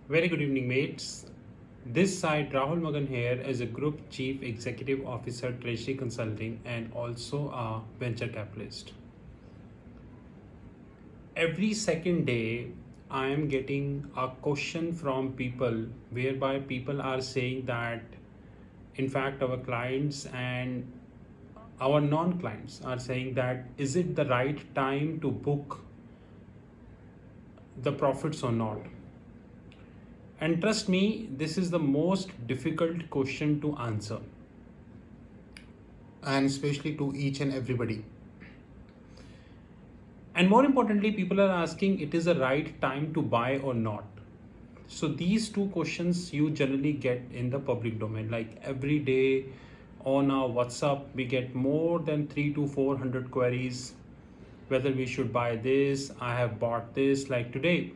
Very good evening, mates. This side, Rahul Magan here as a Group Chief Executive Officer, Treasury Consulting, and also a venture capitalist. Every second day, I am getting a question from people whereby people are saying that, in fact, our clients and our non clients are saying that is it the right time to book the profits or not? And trust me, this is the most difficult question to answer, and especially to each and everybody. And more importantly, people are asking it is the right time to buy or not. So these two questions you generally get in the public domain. Like every day on our WhatsApp, we get more than 300 to 400 queries whether we should buy this. I have bought this. Like today,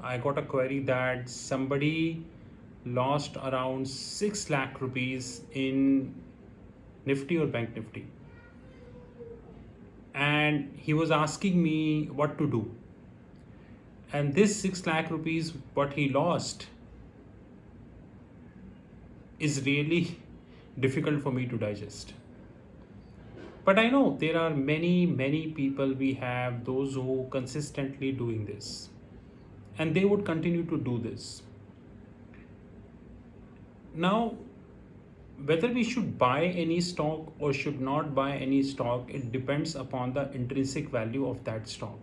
I got a query that somebody lost around 6 lakh rupees in Nifty or Bank Nifty. And he was asking me what to do. And this 6 lakh rupees, what he lost, is really difficult for me to digest. But I know there are many people we have, those who consistently doing this. And they would continue to do this. Now, whether we should buy any stock or should not buy any stock, it depends upon the intrinsic value of that stock.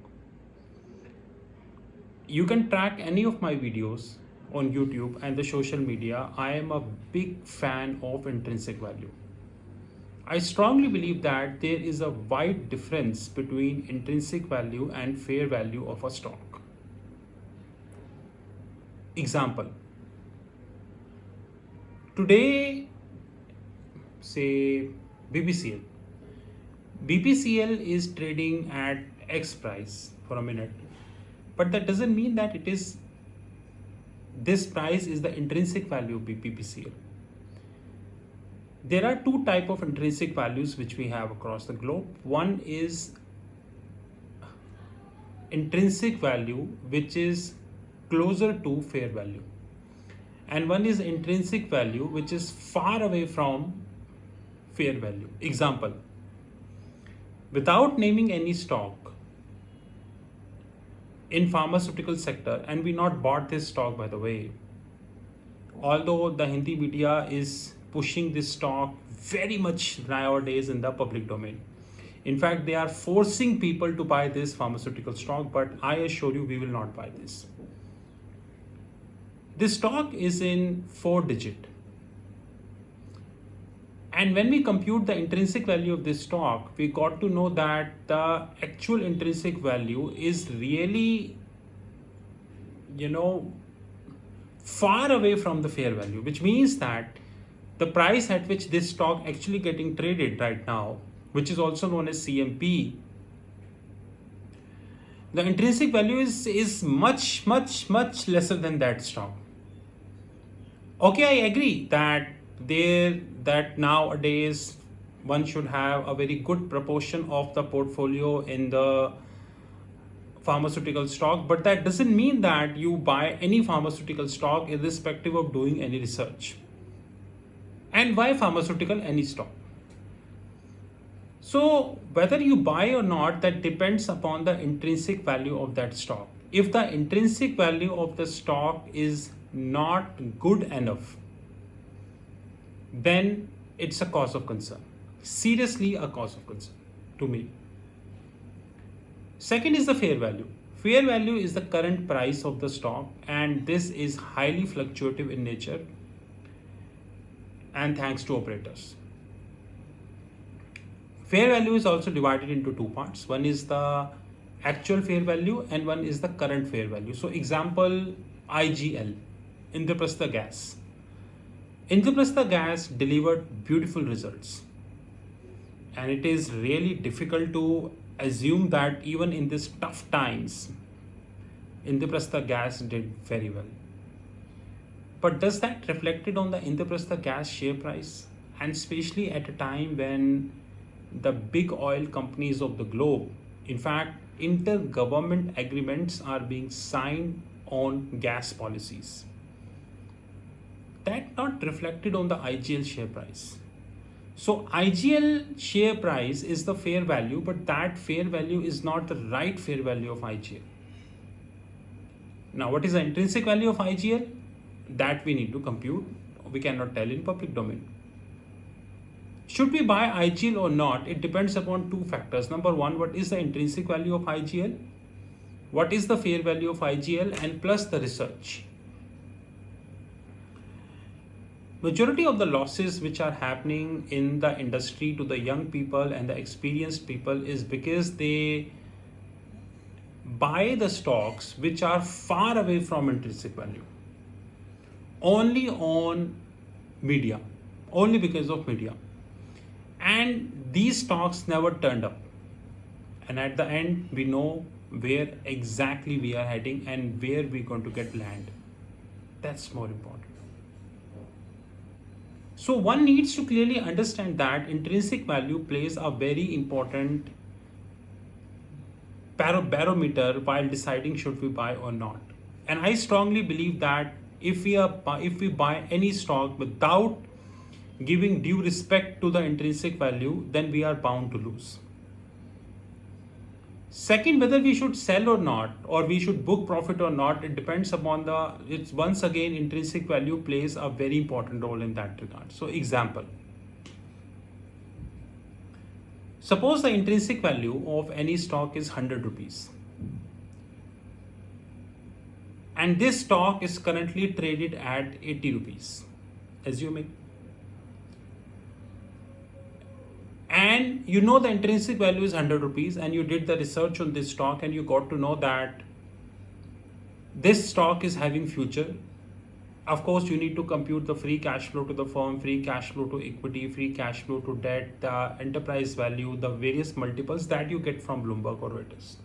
You can track any of my videos on YouTube and the social media. I am a big fan of intrinsic value. I strongly believe that there is a wide difference between intrinsic value and fair value of a stock. Example. Today, say BPCL. BPCL is trading at X price for a minute, but that doesn't mean that it is this price is the intrinsic value of BPCL. There are two type of intrinsic values which we have across the globe. One is intrinsic value which is closer to fair value, and one is intrinsic value which is far away from fair value. Example, without naming any stock, in pharmaceutical sector, and we not bought this stock by the way, although the Hindi media is pushing this stock very much nowadays in the public domain. In fact, they are forcing people to buy this pharmaceutical stock, but I assure you we will not buy this. This stock is in 4 digit. And when we compute the intrinsic value of this stock, we got to know that the actual intrinsic value is really, far away from the fair value, which means that the price at which this stock actually getting traded right now, which is also known as CMP, the intrinsic value is much lesser than that stock. Okay, I agree that nowadays one should have a very good proportion of the portfolio in the pharmaceutical stock, but that doesn't mean that you buy any pharmaceutical stock irrespective of doing any research. And why pharmaceutical? Any stock. So whether you buy or not, that depends upon the intrinsic value of that stock. If the intrinsic value of the stock is not good enough, then it's a cause of concern. Seriously, a cause of concern to me. Second is the fair value. Fair value is the current price of the stock, and this is highly fluctuative in nature, and thanks to operators. Fair value is also divided into two parts. One is the actual fair value and one is the current fair value. So example, IGL, Indraprastha Gas. Indraprastha Gas delivered beautiful results, and it is really difficult to assume that even in these tough times, Indraprastha Gas did very well. But does that reflected on the Indraprastha Gas share price? And especially at a time when the big oil companies of the globe, in fact, intergovernment agreements are being signed on gas policies. That not reflected on the IGL share price. So IGL share price is the fair value, but that fair value is not the right fair value of IGL. Now, what is the intrinsic value of IGL? That we need to compute. We cannot tell in public domain. Should we buy IGL or not? It depends upon two factors. Number one, what is the intrinsic value of IGL? What is the fair value of IGL, and plus the research. Majority of the losses which are happening in the industry to the young people and the experienced people is because they buy the stocks which are far away from intrinsic value. Only on media, only because of media. And these stocks never turned up. And at the end, we know where exactly we are heading and where we're going to get land. That's more important. So one needs to clearly understand that intrinsic value plays a very important barometer while deciding should we buy or not. And I strongly believe that if we buy any stock without giving due respect to the intrinsic value, then we are bound to lose. Second, whether we should sell or not, or we should book profit or not, it depends upon it's once again, intrinsic value plays a very important role in that regard. So example, suppose the intrinsic value of any stock is 100 rupees. And this stock is currently traded at 80 rupees, assuming. And you know the intrinsic value is 100 rupees, and you did the research on this stock and you got to know that this stock is having future. Of course, you need to compute the free cash flow to the firm, free cash flow to equity, free cash flow to debt, the enterprise value, the various multiples that you get from Bloomberg or Reuters.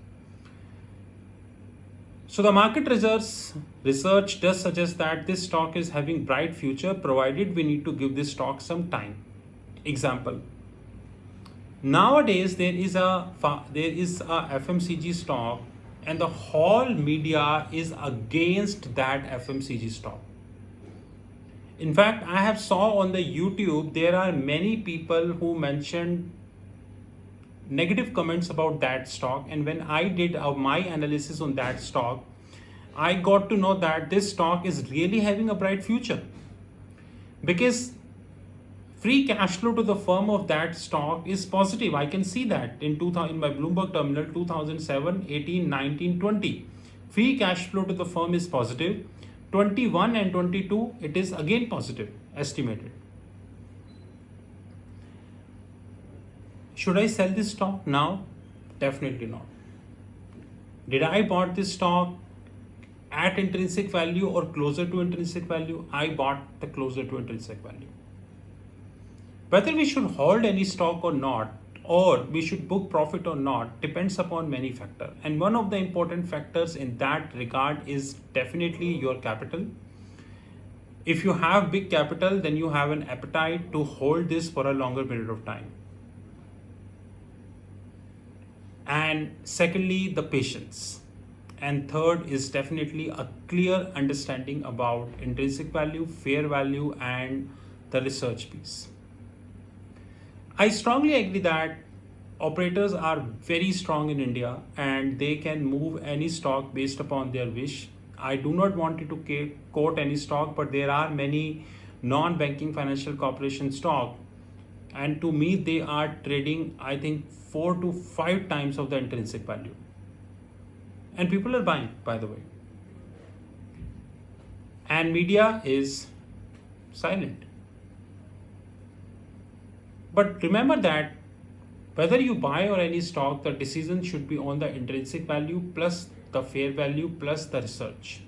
So the market research does suggest that this stock is having bright future, provided we need to give this stock some time. Example. Nowadays, there is a FMCG stock, and the whole media is against that FMCG stock. In fact, I have saw on the YouTube, there are many people who mentioned negative comments about that stock. And when I did my analysis on that stock, I got to know that this stock is really having a bright future, because free cash flow to the firm of that stock is positive. I can see that in my Bloomberg terminal 2007, 18, 19, 20. Free cash flow to the firm is positive. 21 and 22, it is again positive, estimated. Should I sell this stock now? Definitely not. Did I bought this stock at intrinsic value or closer to intrinsic value? I bought the closer to intrinsic value. Whether we should hold any stock or not, or we should book profit or not, depends upon many factors. And one of the important factors in that regard is definitely your capital. If you have big capital, then you have an appetite to hold this for a longer period of time. And secondly, the patience. And third is definitely a clear understanding about intrinsic value, fair value, and the research piece. I strongly agree that operators are very strong in India and they can move any stock based upon their wish. I do not want to quote any stock, but there are many non-banking financial corporation stock, and to me they are trading, I think, 4 to 5 times of the intrinsic value. And people are buying, by the way. And media is silent. But remember that whether you buy or any stock, the decision should be on the intrinsic value plus the fair value plus the research.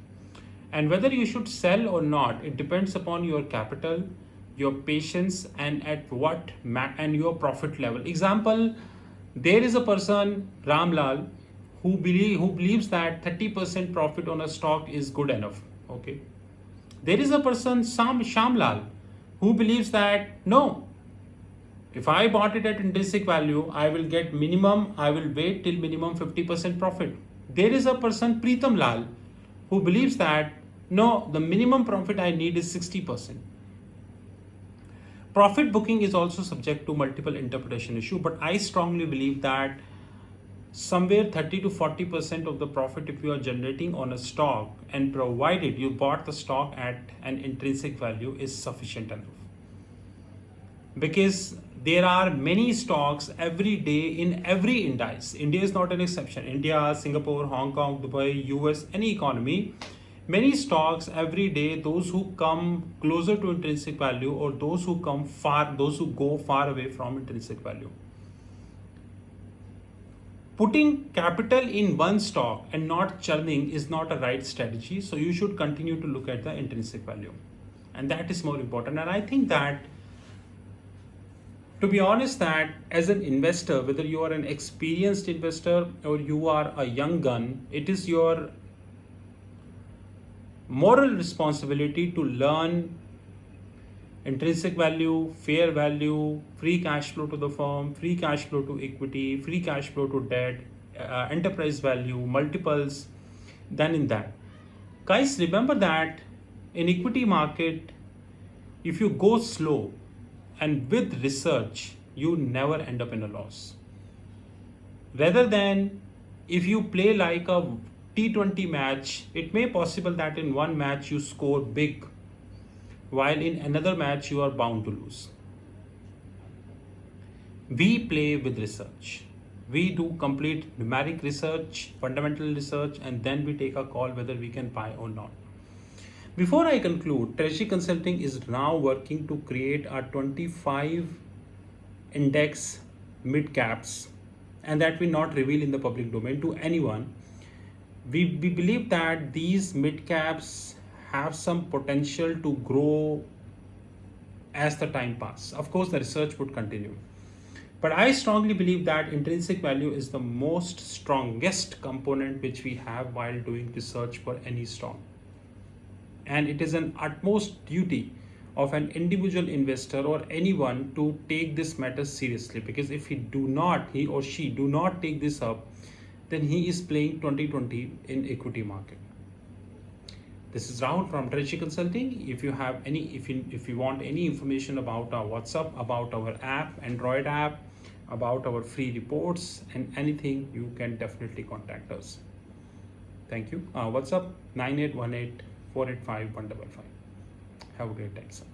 And whether you should sell or not, it depends upon your capital, your patience, and at what and your profit level. Example, there is a person, Ramlal, who believes that 30% profit on a stock is good enough. Okay. There is a person, Shamlal, who believes that no, if I bought it at intrinsic value, I will wait till minimum 50% profit. There is a person, Preetam Lal, who believes that no, the minimum profit I need is 60%. Profit booking is also subject to multiple interpretation issue, but I strongly believe that somewhere 30 to 40% of the profit if you are generating on a stock, and provided you bought the stock at an intrinsic value, is sufficient enough. Because there are many stocks every day in every index. India is not an exception. India, Singapore, Hong Kong, Dubai, US, any economy, many stocks every day, those who come closer to intrinsic value or those who go far away from intrinsic value. Putting capital in one stock and not churning is not a right strategy. So you should continue to look at the intrinsic value. And that is more important. And I think that, to be honest, that as an investor, whether you are an experienced investor or you are a young gun, it is your moral responsibility to learn intrinsic value, fair value, free cash flow to the firm, free cash flow to equity, free cash flow to debt, enterprise value, multiples, then in that. Guys, remember that in equity market, if you go slow and with research, you never end up in a loss. Rather than if you play like a T20 match, it may possible that in one match you score big, while in another match you are bound to lose. We play with research. We do complete numeric research, fundamental research, and then we take a call whether we can buy or not. Before I conclude, Treasury Consulting is now working to create a 25 index mid caps, and that we not reveal in the public domain to anyone. We believe that these mid caps have some potential to grow as the time passes. Of course, the research would continue. But I strongly believe that intrinsic value is the most strongest component which we have while doing research for any stock. And it is an utmost duty of an individual investor or anyone to take this matter seriously, because if he or she do not take this up, then he is playing 2020 in equity market. This is Rahul from Treasury Consulting. If you want any information about our WhatsApp, about our app, Android app, about our free reports and anything, you can definitely contact us. Thank you. WhatsApp 9818 485 155. Have a great day, sir.